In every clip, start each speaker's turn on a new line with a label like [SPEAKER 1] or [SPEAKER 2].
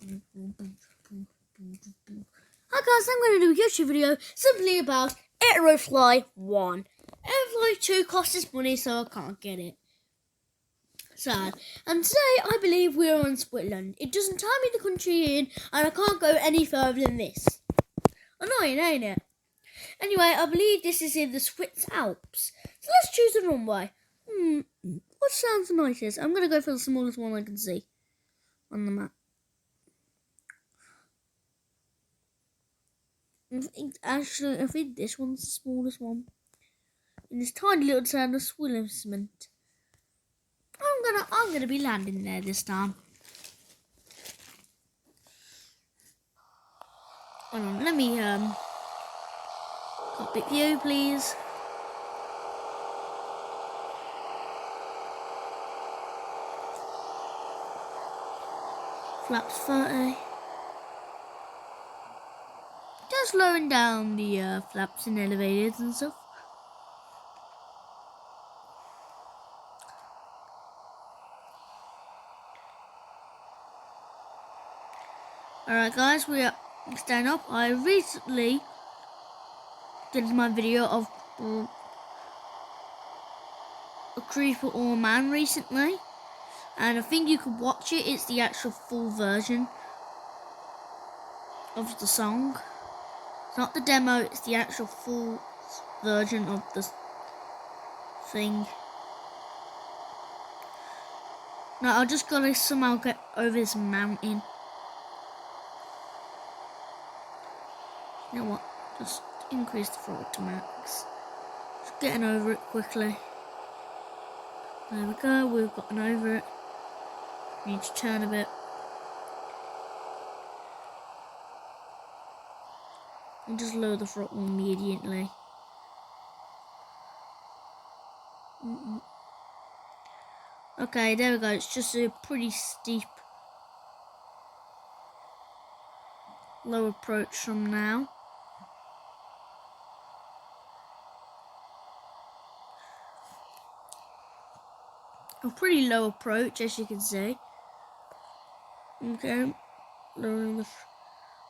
[SPEAKER 1] Hi guys, I'm going to do a YouTube video simply about Aerofly 1. Aerofly 2 costs us money, so I can't get it. Sad. And today I believe we're on Switzerland. It doesn't tell me the country in, and I can't go any further than this. Annoying, ain't it? Anyway, I believe this is in the Swiss Alps. So let's choose a runway. What sounds the nicest? I'm going to go for the smallest one I can see on the map. I think this one's the smallest one. In this tiny little town of Swillisment. I'm gonna be landing there this time. Hold on, let me cockpit view, please. Flaps 30. Just lowering down the flaps and elevators and stuff. Alright guys, we are staying up. I recently did my video of a creeper or a man recently. And I think you could watch it. It's the actual full version of the song. It's not the demo, it's the actual full version of the thing. Now I just gotta somehow get over this mountain. You know what? Just increase the throttle to max. Just getting over it quickly. There we go, we've gotten over it. Need to turn a bit. And just lower the throttle immediately. Okay, there we go. It's just a pretty steep low approach from now. A pretty low approach, as you can see. Okay, lowering the.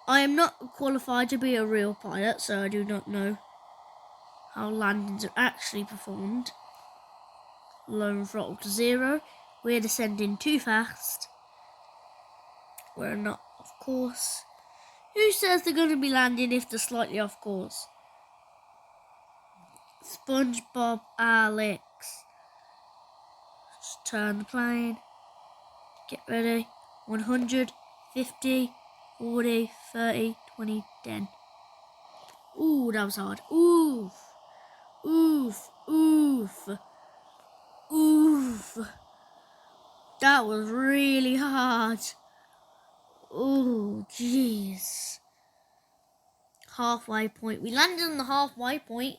[SPEAKER 1] I am not qualified to be a real pilot, so I do not know how landings are actually performed. Lowering throttle to 0. We're descending too fast. We're not, of course. Who says they're going to be landing if they're slightly off course? SpongeBob Alex. Just turn the plane. Get ready. 100, 50, 40, 30, 20, 10. Ooh, that was hard. Oof. Oof. Oof. Oof. That was really hard. Oh, jeez. Halfway point. We landed on the halfway point.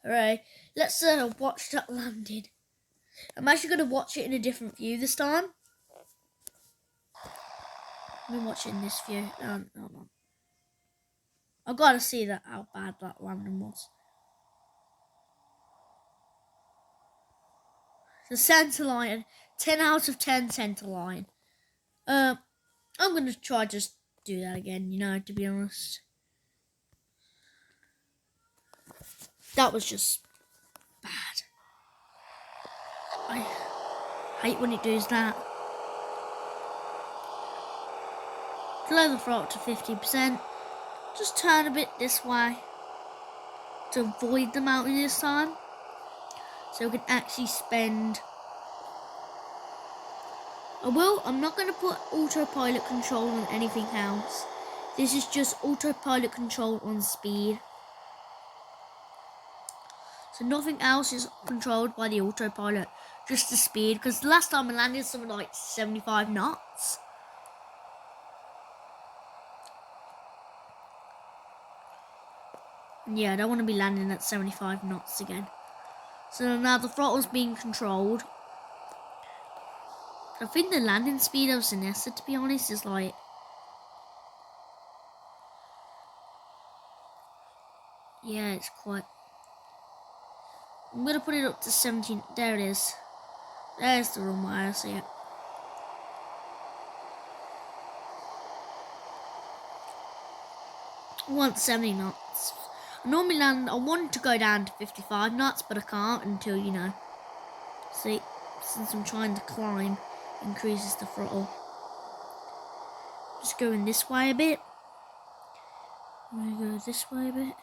[SPEAKER 1] Alright, let's watch that landing. I'm actually going to watch it in a different view this time. I'm watching this view. Hold on. I've got to see that how bad that landing was. The centre line. 10 out of 10 centre line. I'm going to try just do that again, you know, to be honest. That was just bad. I hate when it does that. Lower the throttle to 50%. Just turn a bit this way to avoid the mountain this time. So we can actually spend. I'm not going to put autopilot control on anything else. This is just autopilot control on speed. So nothing else is controlled by the autopilot, just the speed. Because the last time I landed something like 75 knots. And yeah, I don't want to be landing at 75 knots again. So now the throttle's being controlled. I think the landing speed of Sinessa, to be honest, is like. Yeah, it's quite. I'm going to put it up to 17. There it is. There's the runway, I see it. I want 70 knots. I normally land, I want to go down to 55 knots, but I can't until, you know. See, since I'm trying to climb, increases the throttle. Just going this way a bit. I'm going to go this way a bit.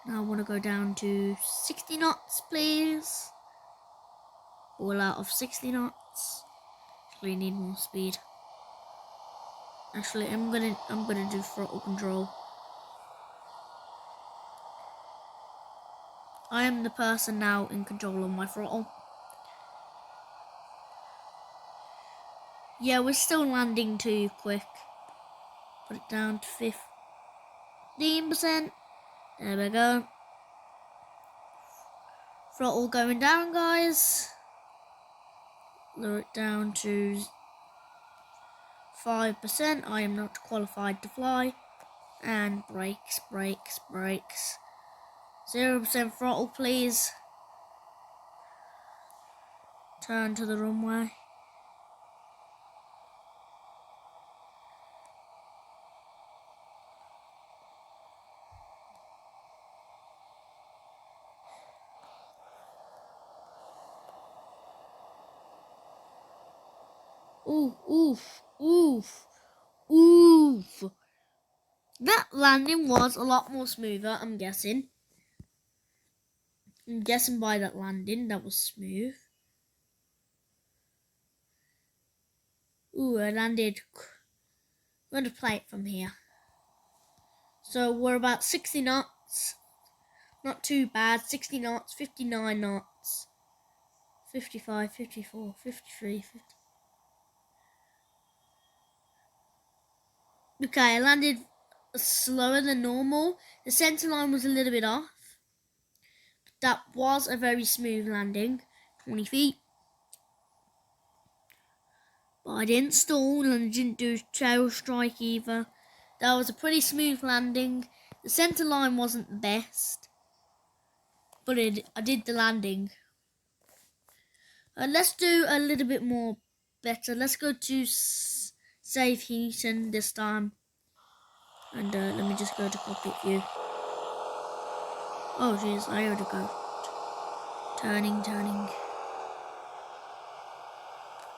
[SPEAKER 1] Now I want to go down to 60 knots, please. All out of 60 knots. Actually, need more speed. Actually, I'm gonna do throttle control. I am the person now in control of my throttle. Yeah, we're still landing too quick. Put it down to 15%. There we go. Throttle going down, guys. Lower it down to 5%. I am not qualified to fly. And brakes, brakes, brakes. 0% throttle, please. Turn to the runway. Oof, oof, oof, oof. That landing was a lot more smoother, I'm guessing. I'm guessing by that landing, that was smooth. Ooh, I landed. I'm going to play it from here. So we're about 60 knots. Not too bad. 60 knots, 59 knots, 55, 54, 53, 50. Okay, I landed slower than normal. The center line was a little bit off. That was a very smooth landing. 20 feet. But I didn't stall and I didn't do tail strike either. That was a pretty smooth landing. The center line wasn't the best. But I did the landing. Let's do a little bit more better. Let's go to save heating this time. And let me just go to cockpit view. Oh jeez, I already go. Turning, turning.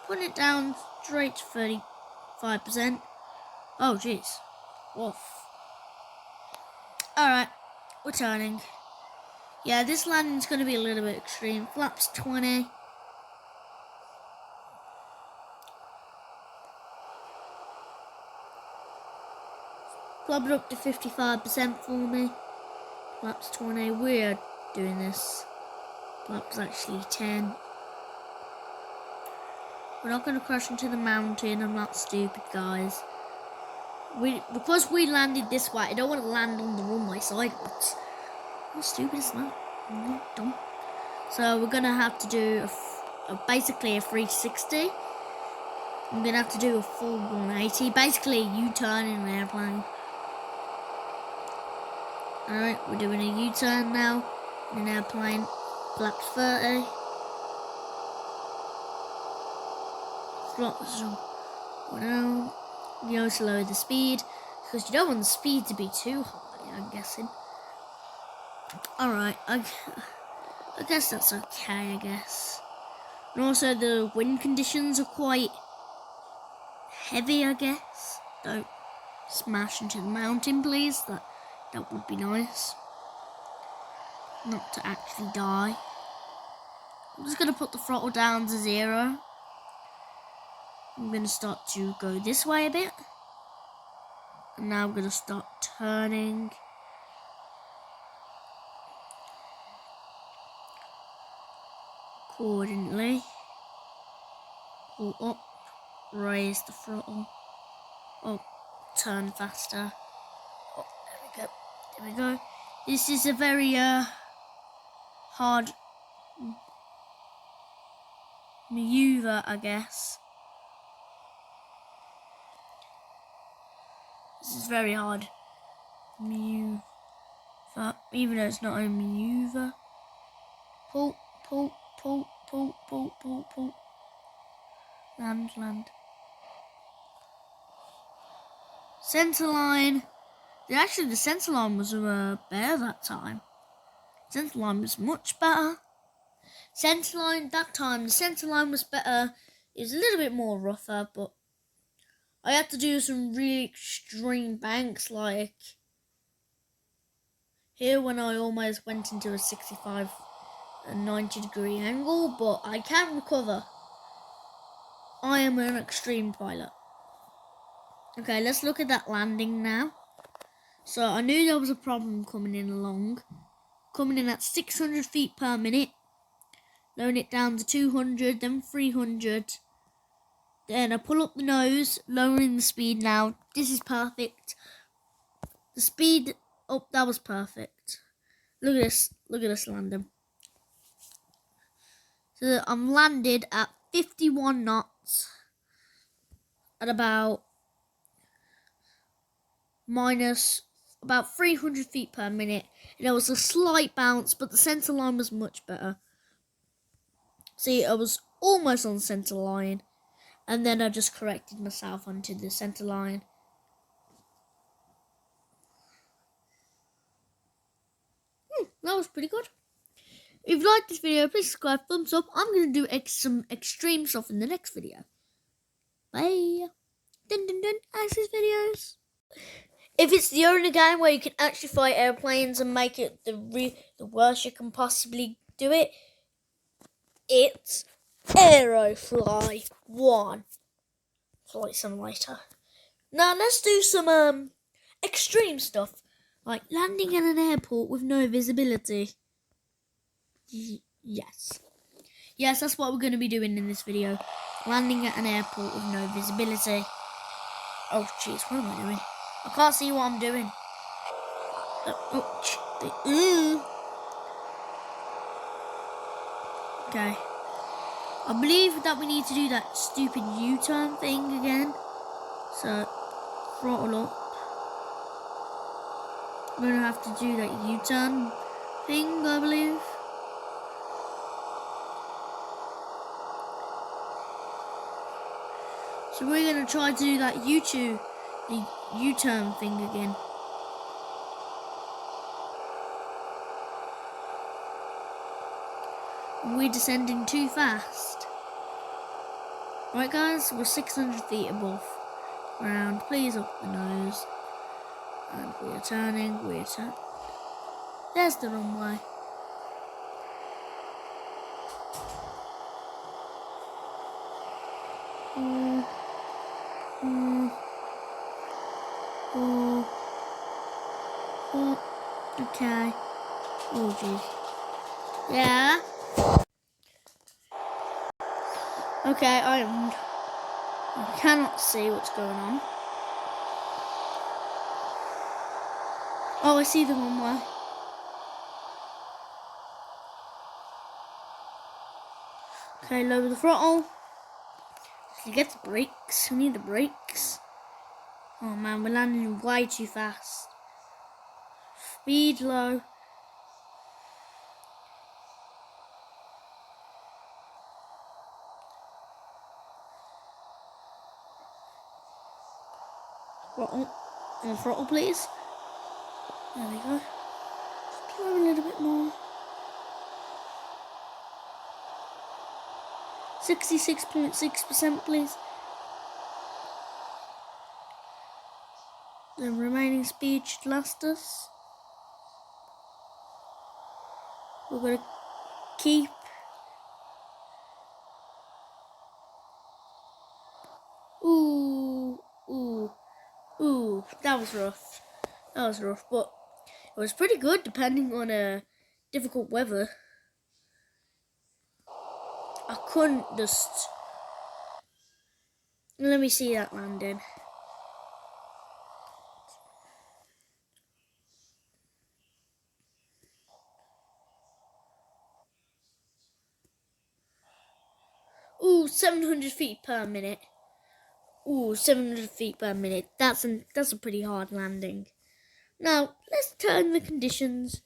[SPEAKER 1] Putting it down straight to 35%. Oh jeez. Woof. Alright, we're turning. Yeah, this landing's going to be a little bit extreme. Flaps 20. Club it up to 55% for me. Flaps 20. We're doing this. Flaps actually 10. We're not going to crash into the mountain. I'm not stupid, guys. Because we landed this way, I don't want to land on the runway sideways. How stupid is that? I'm not dumb. So we're going to have to do basically a 360. I'm going to have to do a full 180. Basically a U-turn in an airplane. Alright, we're doing a U-turn now in an airplane. Flaps 30. Flaps go down. You know, to lower the speed. Because you don't want the speed to be too high, I'm guessing. Alright, I guess that's okay, I guess. And also the wind conditions are quite heavy, I guess. Don't smash into the mountain, please. That would be nice. Not to actually die. I'm just going to put the throttle down to 0. I'm going to start to go this way a bit. And now I'm going to start turning. Accordingly. Pull up. Raise the throttle. Oh, turn faster. Oh, there we go. There we go. This is a very hard maneuver, I guess. This is very hard maneuver, even though it's not a maneuver. Pull, pull, pull, pull, pull, pull, pull. Land. Center line. Actually, the center line was better that time. Center line was much better. Center line that time, the center line was better. It was a little bit more rougher, but I had to do some really extreme banks, like here when I almost went into a 65 and 90 degree angle, but I can recover. I am an extreme pilot. Okay, let's look at that landing now. So I knew there was a problem coming in at 600 feet per minute. Lowering it down to 200, then 300. Then I pull up the nose, lowering the speed now. This is perfect. The speed up, that was perfect. Look at this landing. So I'm landed at 51 knots at about 300 feet per minute. And there was a slight bounce, but the center line was much better. See, I was almost on the center line, and then I just corrected myself onto the center line. That was pretty good. If you liked this video, please subscribe, thumbs up. I'm going to do some extreme stuff in the next video. Bye. Dun dun dun, access videos. If it's the only game where you can actually fly airplanes and make it the worst you can possibly do it, it's Aerofly 1 Flight Simulator. Now let's do some extreme stuff, like landing at an airport with no visibility. Yes, that's what we're going to be doing in this video. Landing at an airport with no visibility. Oh jeez, what am I doing? I can't see what I'm doing. Okay. I believe that we need to do that stupid U-turn thing again. So, throttle up. We're going to have to do that U-turn thing, I believe. So we're going to try to do that the U-turn thing again. We're descending too fast. Right guys, we're 600 feet above ground. Please up the nose. And we're turning, There's the runway. Okay. Oh jeez. Yeah. Okay, I cannot see what's going on. Oh, I see the runway. Okay, lower the throttle. You get the brakes. We need the brakes. Oh man, we're landing way too fast. Speed low. Throttle. On throttle, please. There we go. Just lower a little bit more. 66.6%, please. The remaining speed should last us. We're going to keep. Ooh, that was rough. But it was pretty good depending on difficult weather. I couldn't just. Let me see that landing. Ooh, 700 feet per minute. Ooh, 700 feet per minute. That's a pretty hard landing. Now, let's turn the conditions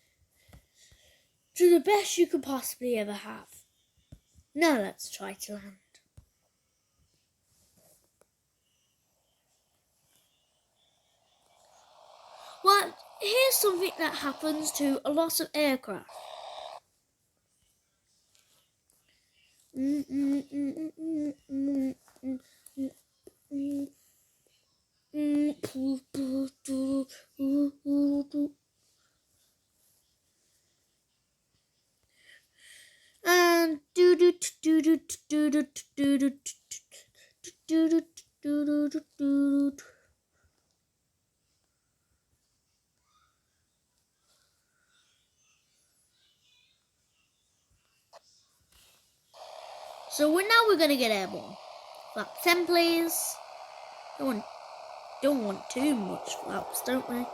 [SPEAKER 1] to the best you could possibly ever have. Now let's try to land. here's something that happens to a lot of aircraft. And so we're gonna get airborne. Flap 10, please. Don't want too much flaps, don't we?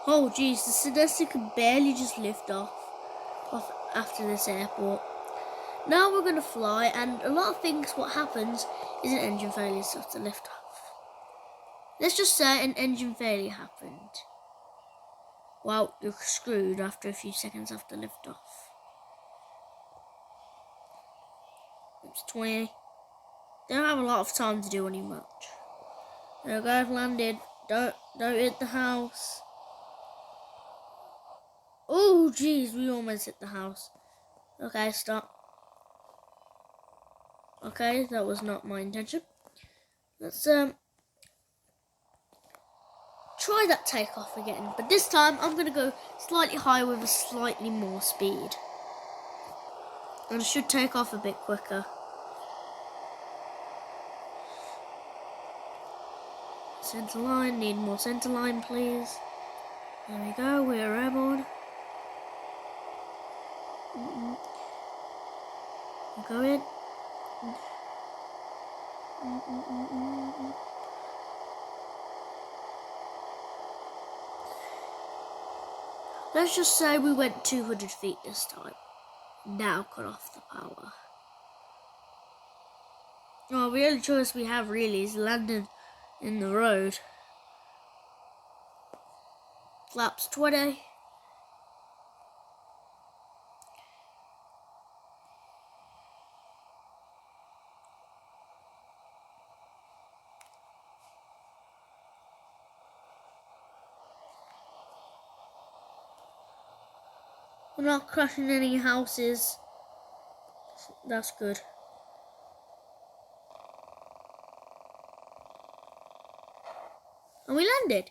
[SPEAKER 1] Oh geez, the Sedessa could barely just lift off after this airport. Now we're gonna fly, and a lot of things. What happens is an engine failure, so to lift off. Let's just say an engine failure happened. Well, you're screwed after a few seconds after liftoff. It's 20. Don't have a lot of time to do any much. There we go, I've landed. Don't hit the house. Oh jeez, we almost hit the house. Okay, stop. Okay, that was not my intention. Let's try that takeoff again, but this time I'm gonna go slightly higher with a slightly more speed. And I should take off a bit quicker. Center line, need more center line, please. There we go, we are airborne. We're going. Let's just say we went 200 feet this time. Now cut off the power. Well, the only choice we have really is landing in the road. Flaps 20. We're not crashing any houses. That's good. And we landed.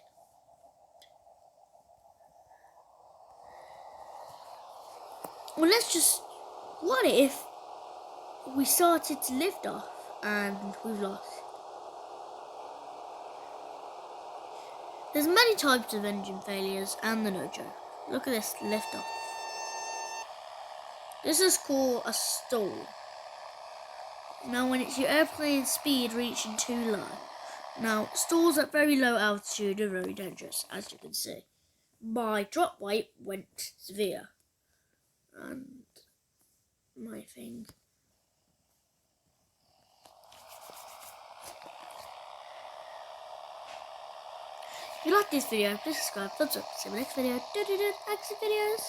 [SPEAKER 1] Well, let's just... What if we started to lift off and we've lost? There's many types of engine failures and the no joke. Look at this lift off. This is called a stall. Now when it's your airplane speed reaching too low. Now stalls at very low altitude are very dangerous, as you can see. My drop weight went severe. And my thing. If you like this video, please subscribe, thumbs up, see you in the next video. Exit videos.